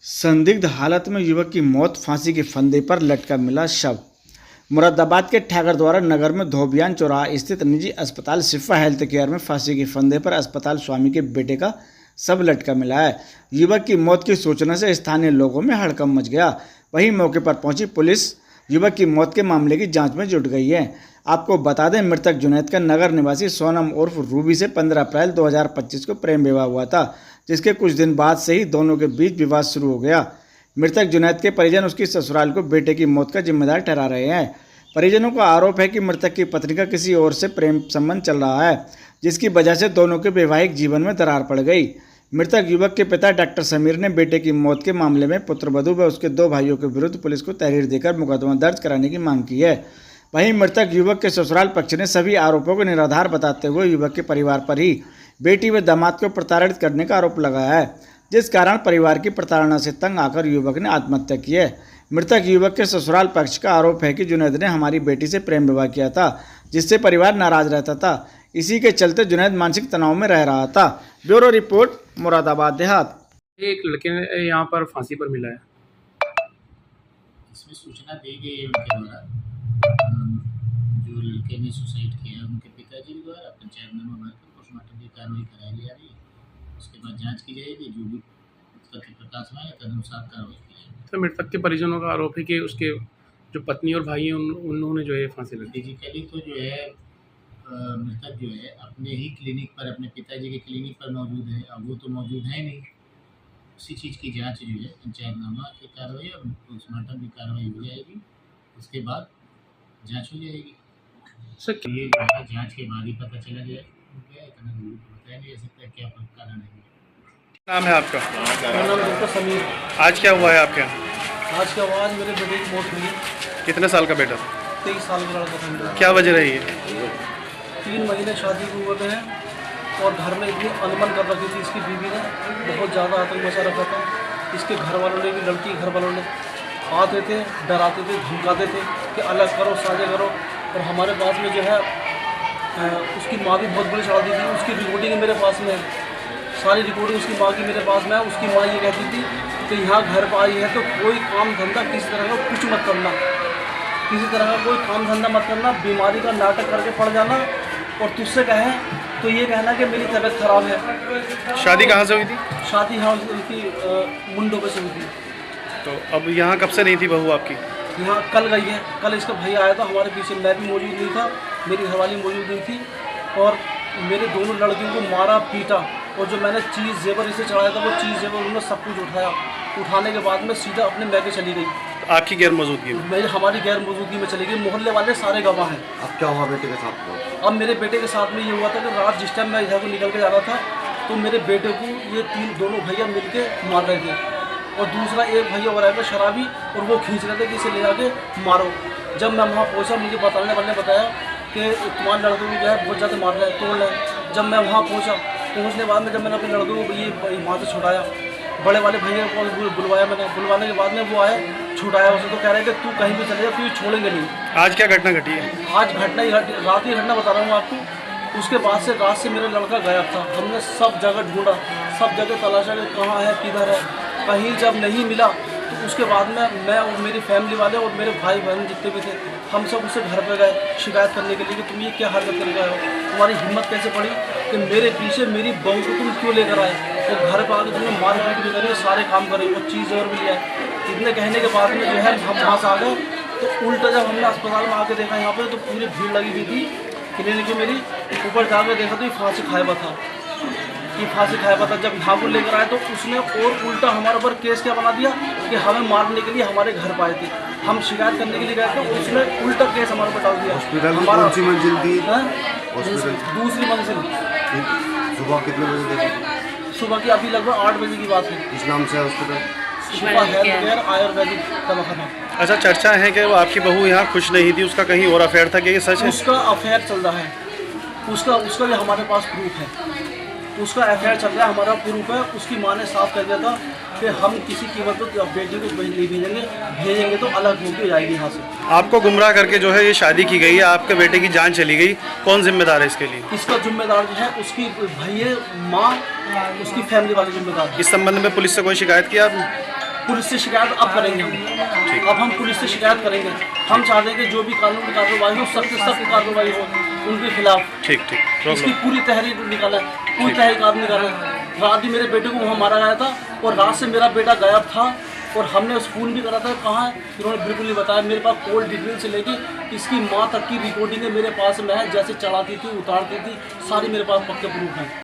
संदिग्ध हालत में युवक की मौत, फांसी के फंदे पर लटका मिला शव। मुरादाबाद के ठाकरद्वारा नगर में धोबियान चौराहा स्थित निजी अस्पताल शिफा हेल्थ केयर में फांसी के फंदे पर अस्पताल स्वामी के बेटे का शव लटका मिला है। युवक की मौत की सूचना से स्थानीय लोगों में हड़कंप मच गया। वहीं मौके पर पहुंची पुलिस युवक की मौत के मामले की जांच में जुट गई है। आपको बता दें, मृतक जुनैद का नगर निवासी सोनम उर्फ रूबी से 15 अप्रैल 2025 को प्रेम विवाह हुआ था, जिसके कुछ दिन बाद से ही दोनों के बीच विवाद शुरू हो गया। मृतक जुनैद के परिजन उसकी ससुराल को बेटे की मौत का जिम्मेदार ठहरा रहे हैं। परिजनों का आरोप है कि मृतक की पत्नी का किसी और से प्रेम संबंध चल रहा है, जिसकी वजह से दोनों के वैवाहिक जीवन में दरार पड़ गई। मृतक युवक के पिता डॉक्टर समीर ने बेटे की मौत के मामले में पुत्रवधू व उसके 2 भाइयों के विरुद्ध पुलिस को तहरीर देकर मुकदमा दर्ज कराने की मांग की है। वहीं मृतक युवक के ससुराल पक्ष ने सभी आरोपों को निराधार बताते हुए युवक के परिवार पर ही बेटी व दामाद को प्रताड़ित करने का आरोप लगाया है, जिस कारण परिवार की प्रताड़ना से तंग आकर युवक ने आत्महत्या की है। मृतक युवक के ससुराल पक्ष का आरोप है कि जुनैद ने हमारी बेटी से प्रेम विवाह किया था, जिससे परिवार नाराज रहता था। इसी के चलते जुनैद मानसिक तनाव में रह रहा था। ब्यूरो रिपोर्ट, मुरादाबाद देहात। एक लड़के ने यहाँ पर फांसी पर मिला है। इसमें सूचना दी गई है उनके द्वारा। जो लड़के ने सुसाइड किया उनके पिताजी के द्वारा पंचायतनामा भरकर पोस्टमार्टम की कार्रवाई कराई जा रही है। उसके बाद जांच की जाएगी, जो भी तथ्य प्रकाश में आए तदनुसार कार्रवाई की जाएगी। तो मृतक के परिजनों का आरोप है कि उसके जो पत्नी और भाई हैं उन्होंने जो है फांसी लगी। फिजिकली तो जो है मृतक जो है अपने ही क्लिनिक पर, अपने पिताजी के क्लिनिक पर मौजूद है। अब वो तो मौजूद है नहीं। उसी चीज़ की जांच जो है पंचायतनामा की कार्रवाई और पोस्टमार्टम की कार्रवाई हो जाएगी। उसके बाद जांच हो जाएगी। सर ये जो है जांच के बाद ही पता चला जाएगा। इतना जरूर बताया नहीं जा सकता क्या कारण है। नाम है आपका? मेरा नाम डॉक्टर समीर। आज क्या हुआ है आपके यहाँ? आज के बाद मेरे बेटे की मौत हुई। कितने साल का बेटा? 23 साल का लड़का था मेरा। क्या वजह रही है? 3 महीने शादी को हुए थे और घर में इतनी अनबन कर रखी थी इसकी बीवी ने, बहुत ज़्यादा आतंक मचा रखा था। इसके घर वालों ने भी, लड़की घर वालों ने आते थे, डराते थे, धमकाते थे कि अलग करो, साझे करो। और हमारे पास में जो है उसकी माँ भी बहुत बड़ी चढ़ा दी थी। उसकी रिकॉर्डिंग मेरे पास में, सारी रिकॉर्डिंग उसकी माँ की मेरे पास में है। उसकी माँ ये कहती थी कि यहाँ घर पर आई है तो कोई काम धंधा किसी तरह का कुछ मत करना, किसी तरह का कोई काम धंधा मत करना, बीमारी का नाटक करके पड़ जाना और तुझसे कहें तो ये कहना कि मेरी तबीयत खराब है। शादी कहाँ से हुई थी? शादी यहाँ हुई थी मुंडो पे से हुई थी। तो अब यहाँ कब से नहीं थी बहू आपकी? यहाँ कल गई है। कल इसका भैया आया था हमारे पीछे, मैं भी मौजूद नहीं था, मेरी घरवाली मौजूद नहीं थी। और मेरे दोनों लड़कियों को मारा, पीटा। और जो मैंने चीज़ जेवर इसे चढ़ाया था वो चीज़ जेवर उन्होंने सब कुछ उठाया। उठाने के बाद में सीधा अपने मैके चली गई। आपकी गैर मौजूदगी में? मेरी हमारी गैर मौजूदगी में चली गई। मोहल्ले वाले सारे गवाह हैं। अब क्या हुआ बेटे के साथ? अब मेरे बेटे के साथ में ये हुआ था कि रात जिस टाइम मैं इधर को निकल के जा रहा था तो मेरे बेटे को ये दोनों भैया मिलके मार रहे थे। और दूसरा एक भैया और आया शराबी, और वो खींच रहे थे कि इसे ले जाके मारो। जब मैं वहाँ पहुँचा, मुझे बताने वाले ने बताया कि तुम्हारे लड़कों को जो है बहुत ज़्यादा मार रहे हैं, तोड़ रहे हैं। जब मैं वहाँ पहुँचने के बाद में जब मैंने अपने लड़कों को ये वहाँ से छुड़ाया, बड़े वाले भैया को बुलवाया मैंने। बुलवाने के बाद में वो आए, छुड़ाया उसे। तो कह रहे कि तू कहीं भी चले जा, तू छोड़ेंगे नहीं। आज क्या घटना घटी है? आज घटना ही रात की घटना बता रहा हूँ आपको। उसके बाद से रात से मेरा लड़का गायब था। हमने सब जगह ढूंढा, सब जगह तलाशा कि कहाँ है, किधर है। कहीं जब नहीं मिला तो उसके बाद में मैं और मेरी फैमिली वाले और मेरे भाई बहन जितने भी थे, हम सब उससे घर पे गए शिकायत करने के लिए कि तुम ये क्या हरकत कर गए हो, तुम्हारी हिम्मत कैसे पड़ी कि मेरे पीछे मेरी बहू को तुम क्यों लेकर आए, और घर पर आकर तुमने मारपीट भी करी, सारे काम करे और चीज़ और भी लिया है। इतने कहने के बाद में जो है हम वहाँ से आ गए। तो उल्टा जब हमने अस्पताल में आके देखा यहाँ पर तो पूरी भीड़ लगी हुई थी क्लिनिक में। मेरी ऊपर जाकर देखा तो ये फांसी खाया हुआ था, ये फांसी खाया हुआ था। जब यहाँ को लेकर आए तो उसने और उल्टा हमारे ऊपर केस क्या बना दिया कि हमें मारने के लिए हमारे घर पर आए थे, हम शिकायत करने के लिए गए थे। उसने उल्टा केस हमारे ऊपर डाल दिया। हॉस्पिटल में कौन सी मंजिल थी? हॉस्पिटल दूसरी मंजिल। सुबह कितने बजे देखी? सुबह की अभी लगभग 8 बजे की बात है। किस नाम से है हॉस्पिटल? शिफा हेल्थ केयर आयुर्वेदिक दवाखाना। अच्छा, चर्चा है कि वो आपकी बहू यहाँ खुश नहीं थी, उसका कहीं और अफेयर था, क्या ये सच है? उसका अफेयर चल रहा है, उसका भी हमारे पास प्रूफ है। उसका अफेयर चल रहा है, हमारा प्रूफ है। उसकी माँ ने साफ कर दिया था कि हम किसी कीमत पर बेटी को नहीं भेजेंगे तो अलग होकर जाएगी यहाँ से। आपको गुमराह करके जो है ये शादी की गई है, आपके बेटे की जान चली गई, कौन जिम्मेदार है इसके लिए? इसका जिम्मेदार जो है उसकी भैया, माँ, उसकी फैमिली वाले जिम्मेदार। इस संबंध में पुलिस से कोई शिकायत की आपने? पुलिस से शिकायत अब करेंगे हम। अब हम पुलिस से शिकायत करेंगे। हम चाहते हैं कि जो भी कानून की कार्रवाई हो, सख्त से सख्त कार्रवाई हो उनके खिलाफ। ठीक इसकी पूरी तहरीर निकालें, पूरी तहरीकात निकालें। रात भी मेरे बेटे को वहाँ मारा गया था और रात से मेरा बेटा गायब था और हमने उस फ़ोन भी करा था कहाँ है, उन्होंने बिल्कुल नहीं बताया। मेरे पास कॉल डिटेल से लेके इसकी माँ तक की रिकॉर्डिंग मेरे पास में है, जैसे चढ़ाती थी, उतारती थी, सारी मेरे पास पक्के प्रूफ हैं।